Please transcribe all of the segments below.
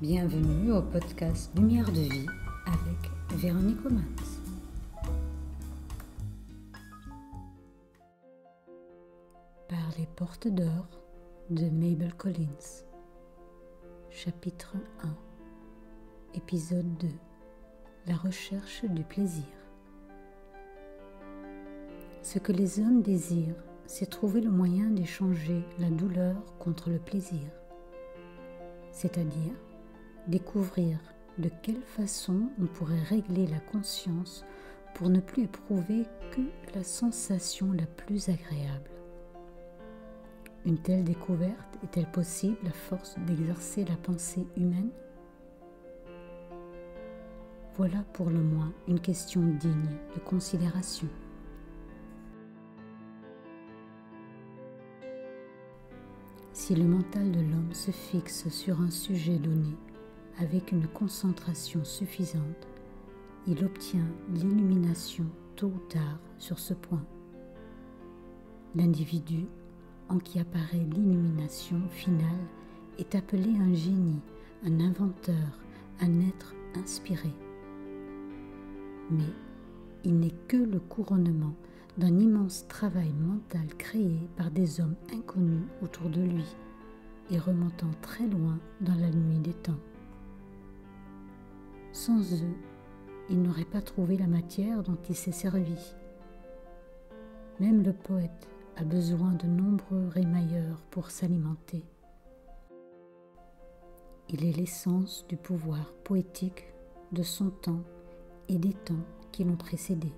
Bienvenue au podcast Lumière de vie avec Véronique Omans. Par les portes d'or de Mabel Collins. Chapitre 1. Épisode 2. La recherche du plaisir. Ce que les hommes désirent, c'est trouver le moyen d'échanger la douleur contre le plaisir, c'est-à-dire découvrir de quelle façon on pourrait régler la conscience pour ne plus éprouver que la sensation la plus agréable. Une telle découverte est-elle possible à force d'exercer la pensée humaine ? Voilà pour le moins une question digne de considération. Si le mental de l'homme se fixe sur un sujet donné avec une concentration suffisante, il obtient l'illumination tôt ou tard sur ce point. L'individu en qui apparaît l'illumination finale est appelé un génie, un inventeur, un être inspiré. Mais il n'est que le couronnement d'un immense travail mental créé par des hommes inconnus autour de lui et remontant très loin dans la nuit des temps. Sans eux, il n'aurait pas trouvé la matière dont il s'est servi. Même le poète a besoin de nombreux rémailleurs pour s'alimenter. Il est l'essence du pouvoir poétique de son temps et des temps qui l'ont précédé.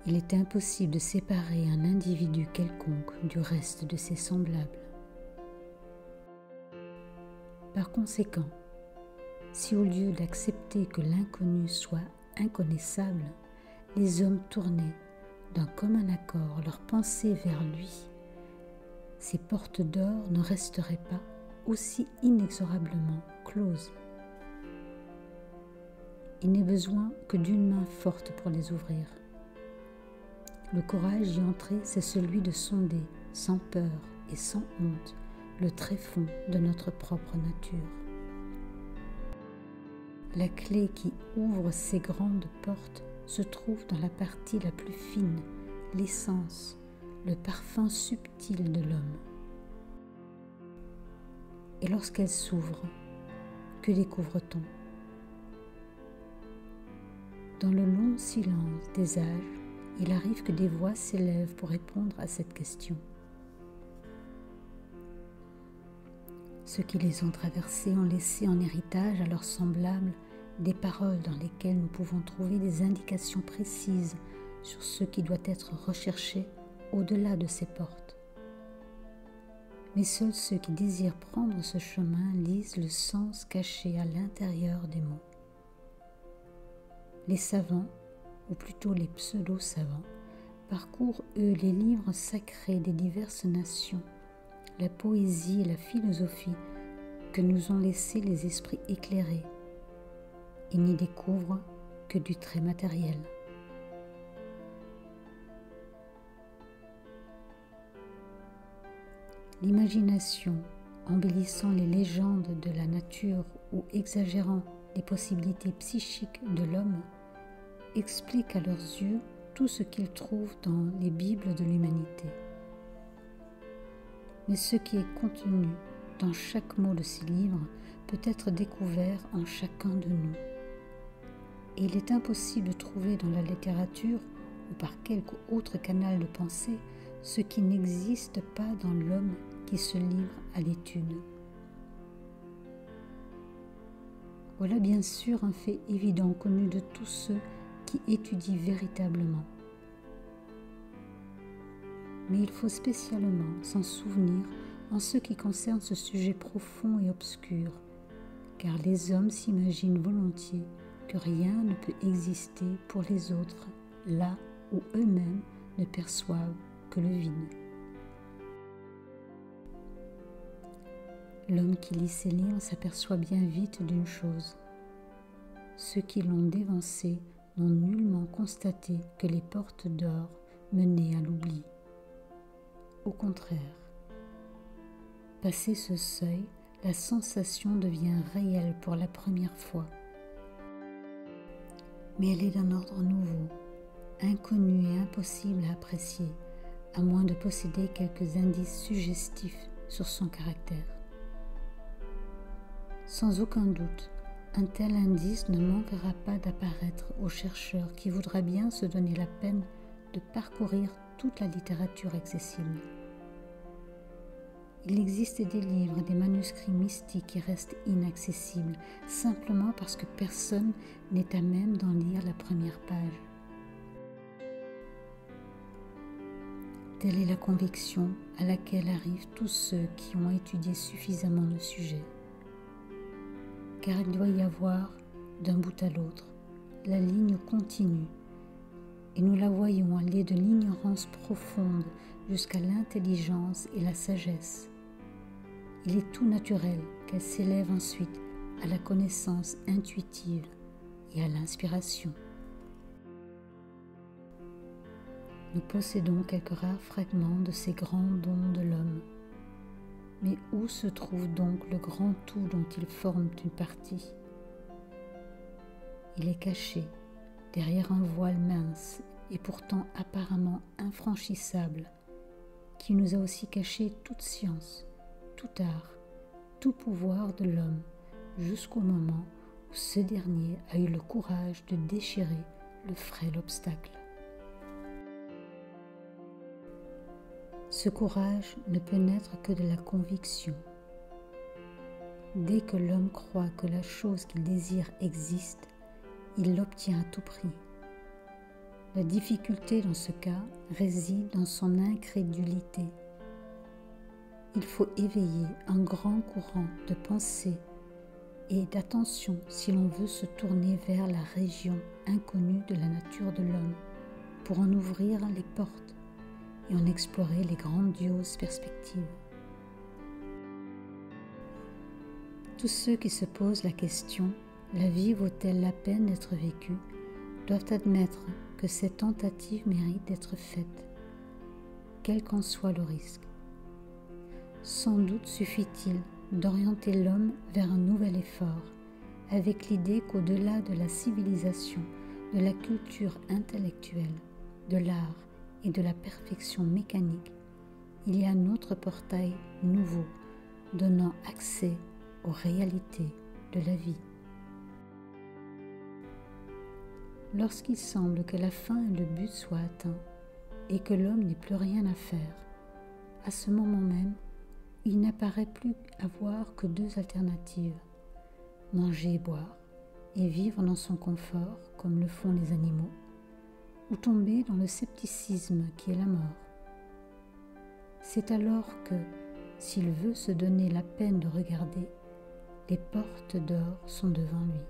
Il est impossible de séparer un individu quelconque du reste de ses semblables. Par conséquent, si au lieu d'accepter que l'inconnu soit inconnaissable, les hommes tournaient d'un commun accord leurs pensées vers lui, ces portes d'or ne resteraient pas aussi inexorablement closes. Il n'est besoin que d'une main forte pour les ouvrir. Le courage d'y entrer, c'est celui de sonder, sans peur et sans honte, le tréfonds de notre propre nature. La clé qui ouvre ces grandes portes se trouve dans la partie la plus fine, l'essence, le parfum subtil de l'homme. Et lorsqu'elle s'ouvre, que découvre-t-on ? Dans le long silence des âges, il arrive que des voix s'élèvent pour répondre à cette question. Ceux qui les ont traversés ont laissé en héritage à leurs semblables des paroles dans lesquelles nous pouvons trouver des indications précises sur ce qui doit être recherché au-delà de ces portes. Mais seuls ceux qui désirent prendre ce chemin lisent le sens caché à l'intérieur des mots. Les savants, ou plutôt les pseudo-savants, parcourent eux les livres sacrés des diverses nations, la poésie et la philosophie que nous ont laissé les esprits éclairés. Ils n'y découvrent que du très matériel. L'imagination, embellissant les légendes de la nature ou exagérant les possibilités psychiques de l'homme, explique à leurs yeux tout ce qu'ils trouvent dans les Bibles de l'humanité. Mais ce qui est contenu dans chaque mot de ces livres peut être découvert en chacun de nous. Et il est impossible de trouver dans la littérature ou par quelque autre canal de pensée ce qui n'existe pas dans l'homme qui se livre à l'étude. Voilà bien sûr un fait évident connu de tous ceux qui étudient véritablement. Mais il faut spécialement s'en souvenir en ce qui concerne ce sujet profond et obscur, car les hommes s'imaginent volontiers que rien ne peut exister pour les autres là où eux-mêmes ne perçoivent que le vide. L'homme qui lit ces livres s'aperçoit bien vite d'une chose. Ceux qui l'ont dévancé n'ont nullement constaté que les portes d'or menaient à l'oubli. Au contraire, passé ce seuil, la sensation devient réelle pour la première fois. Mais elle est d'un ordre nouveau, inconnu et impossible à apprécier, à moins de posséder quelques indices suggestifs sur son caractère. Sans aucun doute, un tel indice ne manquera pas d'apparaître au chercheur qui voudra bien se donner la peine de parcourir toute la littérature accessible. Il existe des livres et des manuscrits mystiques qui restent inaccessibles, simplement parce que personne n'est à même d'en lire la première page. Telle est la conviction à laquelle arrivent tous ceux qui ont étudié suffisamment le sujet. Car il doit y avoir, d'un bout à l'autre, la ligne continue, et nous la voyons aller de l'ignorance profonde jusqu'à l'intelligence et la sagesse. Il est tout naturel qu'elle s'élève ensuite à la connaissance intuitive et à l'inspiration. Nous possédons quelques rares fragments de ces grands dons de l'homme. Mais où se trouve donc le grand tout dont ils forment une partie? Il est caché derrière un voile mince et pourtant apparemment infranchissable, qui nous a aussi caché toute science, tout art, tout pouvoir de l'homme, jusqu'au moment où ce dernier a eu le courage de déchirer le frêle obstacle. Ce courage ne peut naître que de la conviction. Dès que l'homme croit que la chose qu'il désire existe, il l'obtient à tout prix. La difficulté dans ce cas réside dans son incrédulité. Il faut éveiller un grand courant de pensée et d'attention si l'on veut se tourner vers la région inconnue de la nature de l'homme pour en ouvrir les portes et en explorer les grandioses perspectives. Tous ceux qui se posent la question « La vie vaut-elle la peine d'être vécue ?» doivent admettre que ces tentatives méritent d'être faites, quel qu'en soit le risque. Sans doute suffit-il d'orienter l'homme vers un nouvel effort, avec l'idée qu'au-delà de la civilisation, de la culture intellectuelle, de l'art et de la perfection mécanique, il y a un autre portail nouveau, donnant accès aux réalités de la vie. Lorsqu'il semble que la fin et le but soient atteints, et que l'homme n'ait plus rien à faire, à ce moment même, il n'apparaît plus avoir que deux alternatives, manger et boire, et vivre dans son confort comme le font les animaux, ou tomber dans le scepticisme qui est la mort. C'est alors que, s'il veut se donner la peine de regarder, les portes d'or sont devant lui.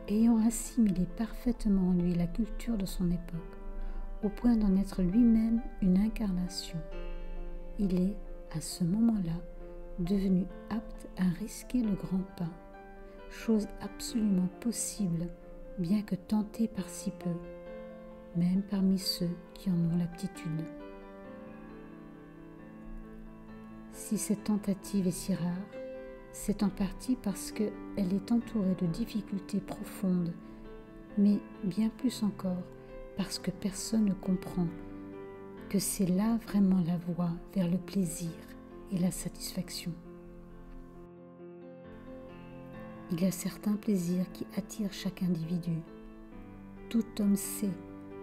Ayant assimilé parfaitement en lui la culture de son époque, au point d'en être lui-même une incarnation, il est, à ce moment-là, devenu apte à risquer le grand pas, chose absolument possible, bien que tenté par si peu, même parmi ceux qui en ont l'aptitude. Si cette tentative est si rare, c'est en partie parce qu'elle est entourée de difficultés profondes, mais bien plus encore parce que personne ne comprend que c'est là vraiment la voie vers le plaisir et la satisfaction. Il y a certains plaisirs qui attirent chaque individu. Tout homme sait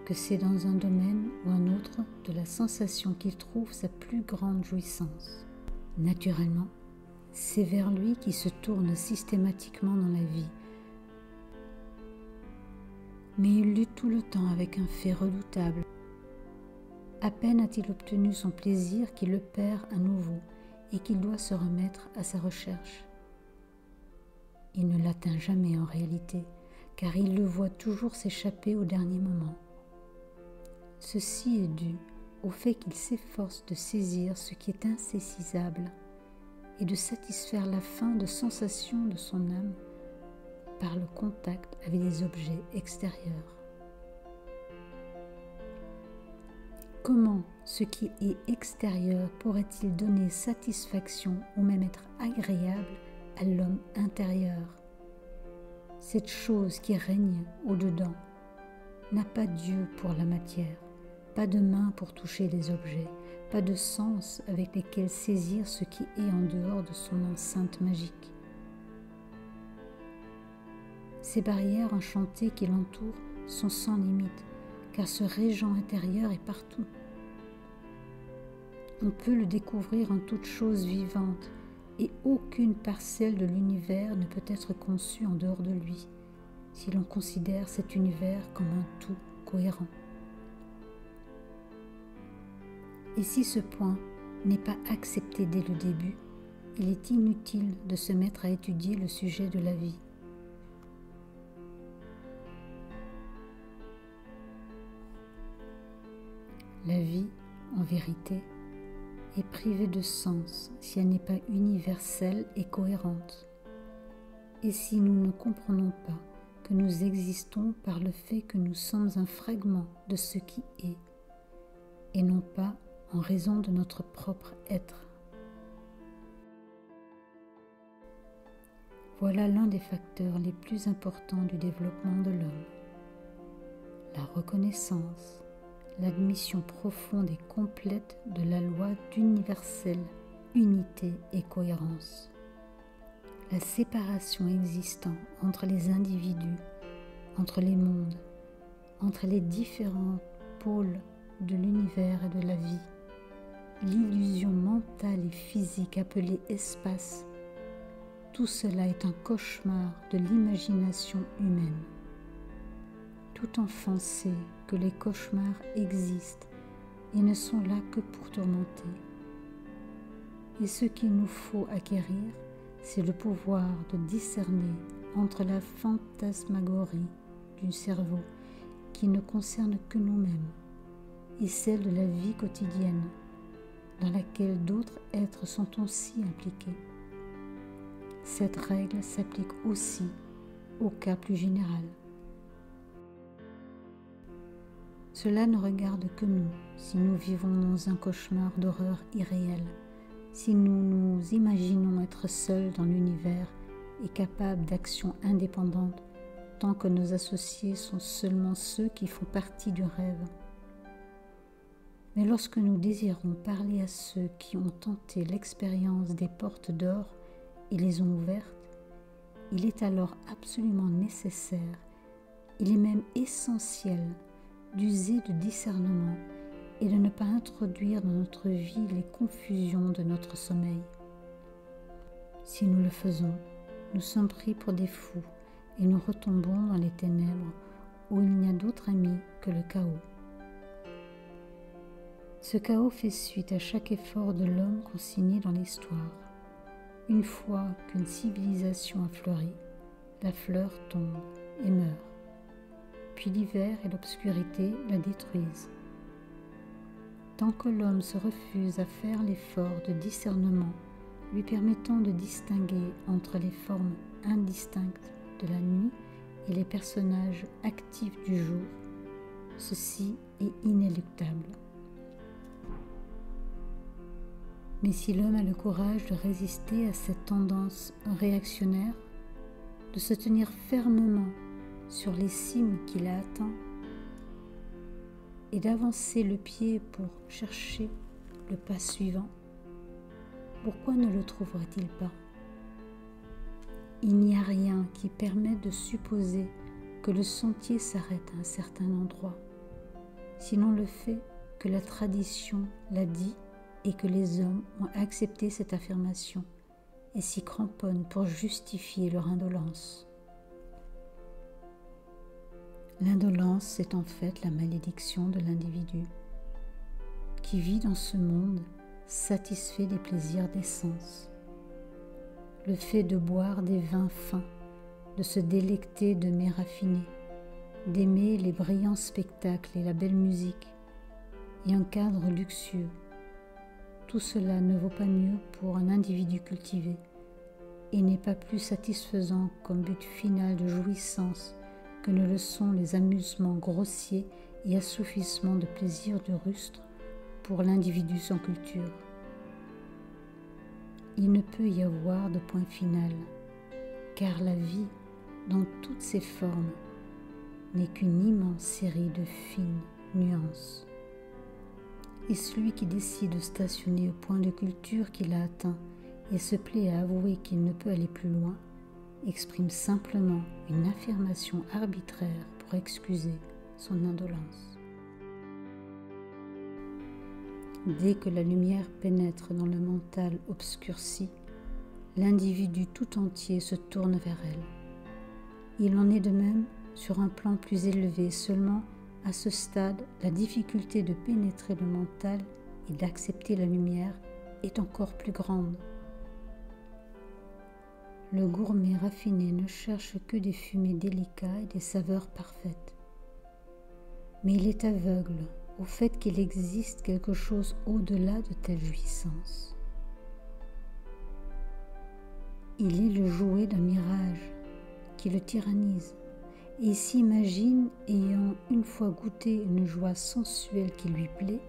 que c'est dans un domaine ou un autre de la sensation qu'il trouve sa plus grande jouissance. Naturellement, c'est vers lui qu'il se tourne systématiquement dans la vie. Mais il lutte tout le temps avec un fait redoutable. À peine a-t-il obtenu son plaisir qu'il le perd à nouveau et qu'il doit se remettre à sa recherche. Il ne l'atteint jamais en réalité, car il le voit toujours s'échapper au dernier moment. Ceci est dû au fait qu'il s'efforce de saisir ce qui est insaisissable et de satisfaire la faim de sensation de son âme par le contact avec des objets extérieurs. Comment ce qui est extérieur pourrait-il donner satisfaction ou même être agréable à l'homme intérieur? Cette chose qui règne au-dedans n'a pas d'yeux pour la matière, pas de main pour toucher les objets, pas de sens avec lesquels saisir ce qui est en dehors de son enceinte magique. Ces barrières enchantées qui l'entourent sont sans limite, car ce régent intérieur est partout. On peut le découvrir en toute chose vivante, et aucune parcelle de l'univers ne peut être conçue en dehors de lui, si l'on considère cet univers comme un tout cohérent. Et si ce point n'est pas accepté dès le début, il est inutile de se mettre à étudier le sujet de la vie. La vie, en vérité, est privée de sens si elle n'est pas universelle et cohérente. Et si nous ne comprenons pas que nous existons par le fait que nous sommes un fragment de ce qui est, et non pas en raison de notre propre être. Voilà l'un des facteurs les plus importants du développement de l'homme. La reconnaissance, l'admission profonde et complète de la loi d'universelle unité et cohérence. La séparation existant entre les individus, entre les mondes, entre les différents pôles de l'univers et de la vie, l'illusion mentale et physique appelée espace, tout cela est un cauchemar de l'imagination humaine. Tout enfant sait que les cauchemars existent et ne sont là que pour tourmenter. Et ce qu'il nous faut acquérir, c'est le pouvoir de discerner entre la fantasmagorie du cerveau qui ne concerne que nous-mêmes et celle de la vie quotidienne dans laquelle d'autres êtres sont aussi impliqués. Cette règle s'applique aussi au cas plus général. Cela ne regarde que nous, si nous vivons dans un cauchemar d'horreur irréelle, si nous nous imaginons être seuls dans l'univers et capables d'action indépendante, tant que nos associés sont seulement ceux qui font partie du rêve. Mais lorsque nous désirons parler à ceux qui ont tenté l'expérience des portes d'or et les ont ouvertes, il est alors absolument nécessaire, il est même essentiel d'user de discernement et de ne pas introduire dans notre vie les confusions de notre sommeil. Si nous le faisons, nous sommes pris pour des fous et nous retombons dans les ténèbres où il n'y a d'autre ami que le chaos. Ce chaos fait suite à chaque effort de l'homme consigné dans l'histoire. Une fois qu'une civilisation a fleuri, la fleur tombe et meurt. Puis l'hiver et l'obscurité la détruisent. Tant que l'homme se refuse à faire l'effort de discernement, lui permettant de distinguer entre les formes indistinctes de la nuit et les personnages actifs du jour, ceci est inéluctable. Mais si l'homme a le courage de résister à cette tendance réactionnaire, de se tenir fermement sur les cimes qu'il a atteints et d'avancer le pied pour chercher le pas suivant, pourquoi ne le trouverait-il pas? Il n'y a rien qui permette de supposer que le sentier s'arrête à un certain endroit, sinon le fait que la tradition l'a dit et que les hommes ont accepté cette affirmation et s'y cramponnent pour justifier leur indolence. L'indolence, c'est en fait la malédiction de l'individu qui vit dans ce monde satisfait des plaisirs des sens. Le fait de boire des vins fins, de se délecter de mets raffinés, d'aimer les brillants spectacles et la belle musique et un cadre luxueux, tout cela ne vaut pas mieux pour un individu cultivé et n'est pas plus satisfaisant comme but final de jouissance que ne le sont les amusements grossiers et assoufissements de plaisirs de rustre pour l'individu sans culture. Il ne peut y avoir de point final, car la vie, dans toutes ses formes, n'est qu'une immense série de fines nuances. Et celui qui décide de stationner au point de culture qu'il a atteint et se plaît à avouer qu'il ne peut aller plus loin, exprime simplement une affirmation arbitraire pour excuser son indolence. Dès que la lumière pénètre dans le mental obscurci, l'individu tout entier se tourne vers elle. Il en est de même sur un plan plus élevé, seulement à ce stade, la difficulté de pénétrer le mental et d'accepter la lumière est encore plus grande. Le gourmet raffiné ne cherche que des fumées délicats et des saveurs parfaites. Mais il est aveugle au fait qu'il existe quelque chose au-delà de telle jouissance. Il est le jouet d'un mirage qui le tyrannise et s'imagine, ayant une fois goûté une joie sensuelle qui lui plaît,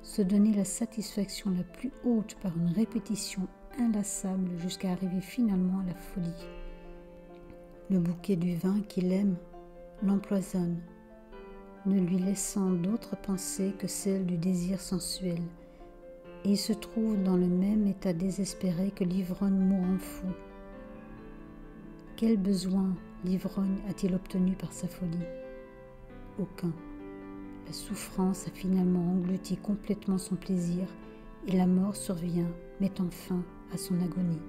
se donner la satisfaction la plus haute par une répétition inlassable jusqu'à arriver finalement à la folie. Le bouquet du vin qu'il aime l'empoisonne, ne lui laissant d'autre pensée que celle du désir sensuel, et il se trouve dans le même état désespéré que l'ivrogne mourant fou. Quel besoin l'ivrogne a-t-il obtenu par sa folie? Aucun. La souffrance a finalement englouti complètement son plaisir et la mort survient, mettant fin à son agonie.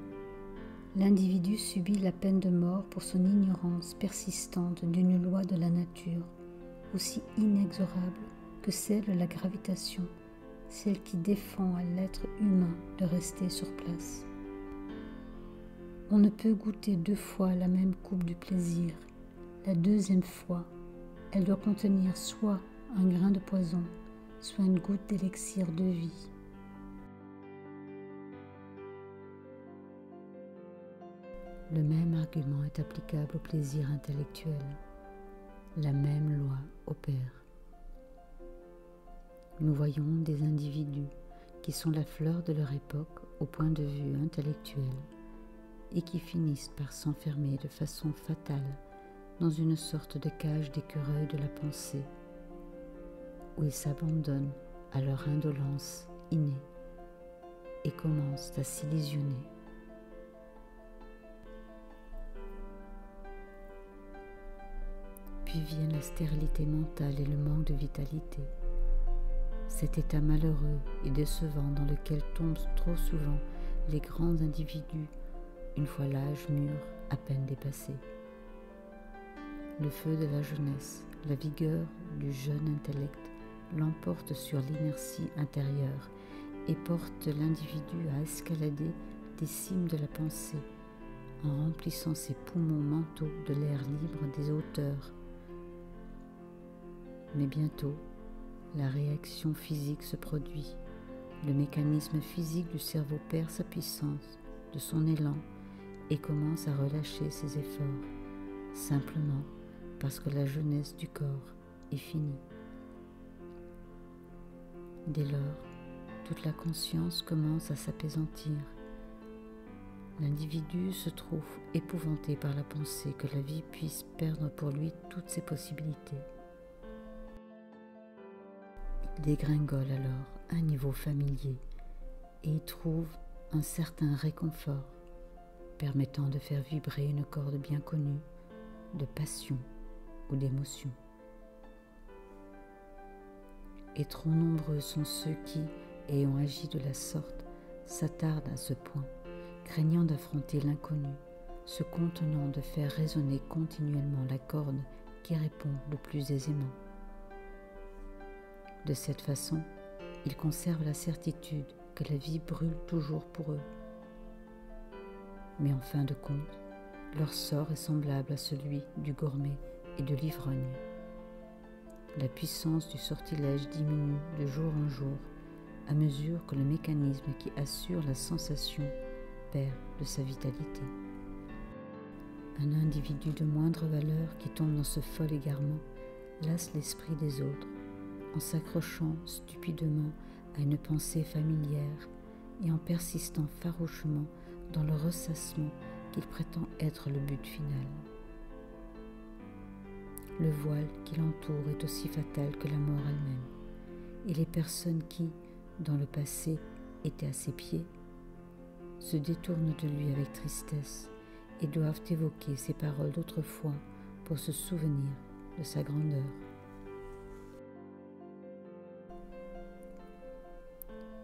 L'individu subit la peine de mort pour son ignorance persistante d'une loi de la nature, aussi inexorable que celle de la gravitation, celle qui défend à l'être humain de rester sur place. On ne peut goûter 2 fois la même coupe du plaisir. La deuxième fois, elle doit contenir soit un grain de poison, soit une goutte d'élixir de vie. Le même argument est applicable au plaisir intellectuel. La même loi opère. Nous voyons des individus qui sont la fleur de leur époque au point de vue intellectuel et qui finissent par s'enfermer de façon fatale dans une sorte de cage d'écureuil de la pensée, où ils s'abandonnent à leur indolence innée et commencent à s'illusionner. Puis vient la stérilité mentale et le manque de vitalité, cet état malheureux et décevant dans lequel tombent trop souvent les grands individus une fois l'âge mûr à peine dépassé. Le feu de la jeunesse, la vigueur du jeune intellect l'emporte sur l'inertie intérieure et porte l'individu à escalader des cimes de la pensée en remplissant ses poumons mentaux de l'air libre des hauteurs. Mais bientôt, la réaction physique se produit. Le mécanisme physique du cerveau perd sa puissance, de son élan, et commence à relâcher ses efforts, simplement parce que la jeunesse du corps est finie. Dès lors, toute la conscience commence à s'apaisantir. L'individu se trouve épouvanté par la pensée que la vie puisse perdre pour lui toutes ses possibilités. Il dégringole alors à un niveau familier et y trouve un certain réconfort, permettant de faire vibrer une corde bien connue de passion ou d'émotion. Et trop nombreux sont ceux qui, ayant agi de la sorte, s'attardent à ce point, craignant d'affronter l'inconnu, se contenant de faire résonner continuellement la corde qui répond le plus aisément. De cette façon, ils conservent la certitude que la vie brûle toujours pour eux. Mais en fin de compte, leur sort est semblable à celui du gourmet et de l'ivrogne. La puissance du sortilège diminue de jour en jour à mesure que le mécanisme qui assure la sensation perd de sa vitalité. Un individu de moindre valeur qui tombe dans ce fol égarement lasse l'esprit des autres en s'accrochant stupidement à une pensée familière et en persistant farouchement dans le ressassement qu'il prétend être le but final. Le voile qui l'entoure est aussi fatal que la mort elle-même, et les personnes qui, dans le passé, étaient à ses pieds, se détournent de lui avec tristesse et doivent évoquer ses paroles d'autrefois pour se souvenir de sa grandeur.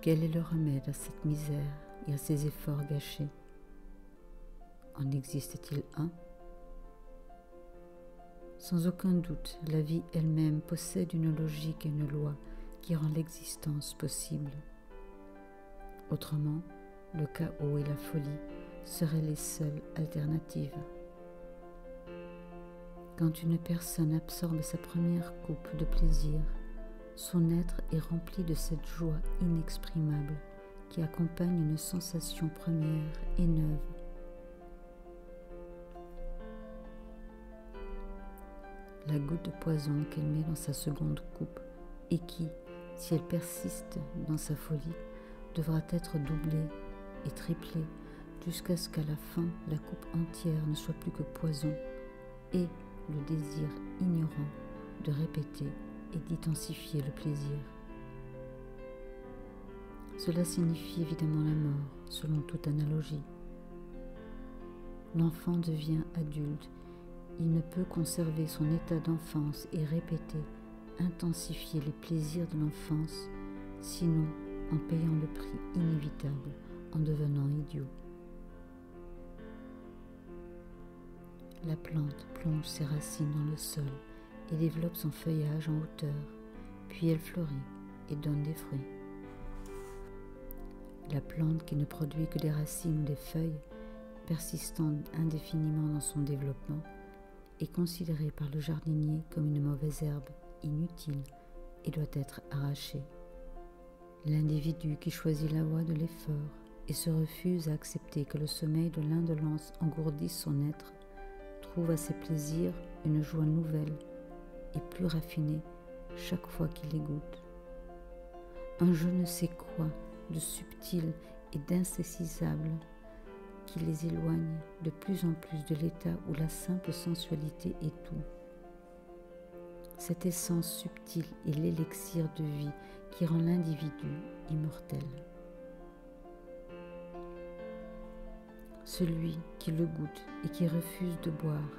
Quel est le remède à cette misère et à ces efforts gâchés? En existe-t-il un? Sans aucun doute, la vie elle-même possède une logique et une loi qui rend l'existence possible. Autrement, le chaos et la folie seraient les seules alternatives. Quand une personne absorbe sa première coupe de plaisir, son être est rempli de cette joie inexprimable qui accompagne une sensation première et neuve. La goutte de poison qu'elle met dans sa seconde coupe et qui, si elle persiste dans sa folie, devra être doublée et triplée jusqu'à ce qu'à la fin la coupe entière ne soit plus que poison et le désir ignorant de répéter et d'intensifier le plaisir. Cela signifie évidemment la mort, selon toute analogie. L'enfant devient adulte, il ne peut conserver son état d'enfance et répéter, intensifier les plaisirs de l'enfance, sinon en payant le prix inévitable, en devenant idiot. La plante plonge ses racines dans le sol et développe son feuillage en hauteur, puis elle fleurit et donne des fruits. La plante qui ne produit que des racines ou des feuilles, persistant indéfiniment dans son développement, est considérée par le jardinier comme une mauvaise herbe, inutile, et doit être arrachée. L'individu qui choisit la voie de l'effort et se refuse à accepter que le sommeil de l'indolence engourdisse son être, trouve à ses plaisirs une joie nouvelle et plus raffinée chaque fois qu'il les goûte. Un je ne sais quoi de subtil et d'insaisissable qui les éloigne de plus en plus de l'état où la simple sensualité est tout. Cette essence subtile est l'élixir de vie qui rend l'individu immortel. Celui qui le goûte et qui refuse de boire,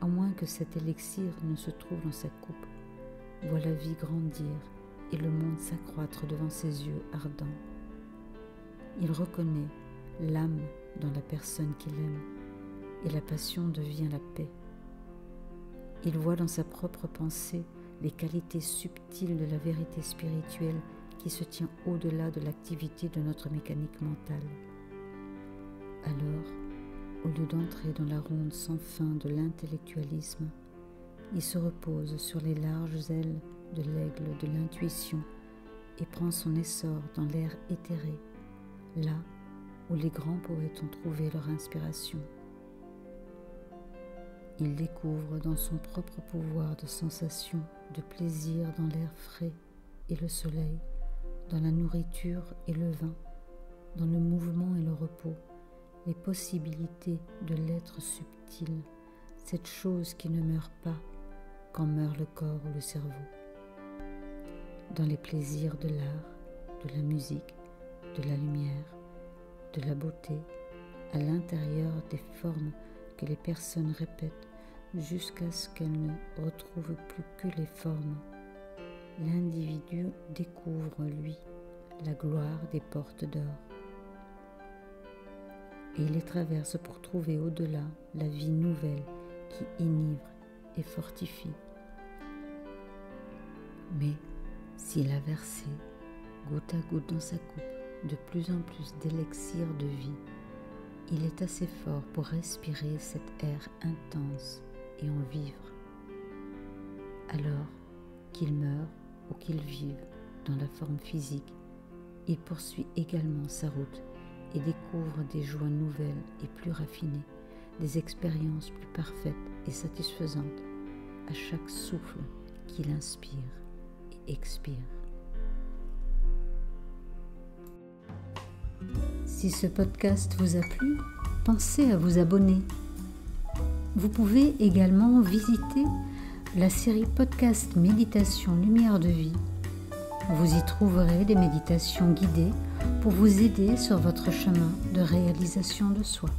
à moins que cet élixir ne se trouve dans sa coupe, voit la vie grandir et le monde s'accroître devant ses yeux ardents. Il reconnaît l'âme dans la personne qu'il aime, et la passion devient la paix. Il voit dans sa propre pensée les qualités subtiles de la vérité spirituelle qui se tient au-delà de l'activité de notre mécanique mentale. Alors, au lieu d'entrer dans la ronde sans fin de l'intellectualisme, il se repose sur les larges ailes de l'aigle de l'intuition et prend son essor dans l'air éthéré, là où les grands poètes ont trouvé leur inspiration. Il découvre dans son propre pouvoir de sensation, de plaisir dans l'air frais et le soleil, dans la nourriture et le vin, dans le mouvement et le repos, les possibilités de l'être subtil, cette chose qui ne meurt pas quand meurt le corps ou le cerveau. Dans les plaisirs de l'art, de la musique, de la lumière, de la beauté, à l'intérieur des formes que les personnes répètent jusqu'à ce qu'elles ne retrouvent plus que les formes, l'individu découvre, lui, la gloire des portes d'or. Et il les traverse pour trouver au-delà la vie nouvelle qui enivre et fortifie. Mais s'il a versé, goutte à goutte dans sa coupe, de plus en plus d'élixir de vie, il est assez fort pour respirer cet air intense et en vivre. Alors qu'il meure ou qu'il vive dans la forme physique, il poursuit également sa route et découvre des joies nouvelles et plus raffinées, des expériences plus parfaites et satisfaisantes à chaque souffle qu'il inspire et expire. Si ce podcast vous a plu, pensez à vous abonner. Vous pouvez également visiter la série podcast Méditation Lumière de Vie. Vous y trouverez des méditations guidées pour vous aider sur votre chemin de réalisation de soi.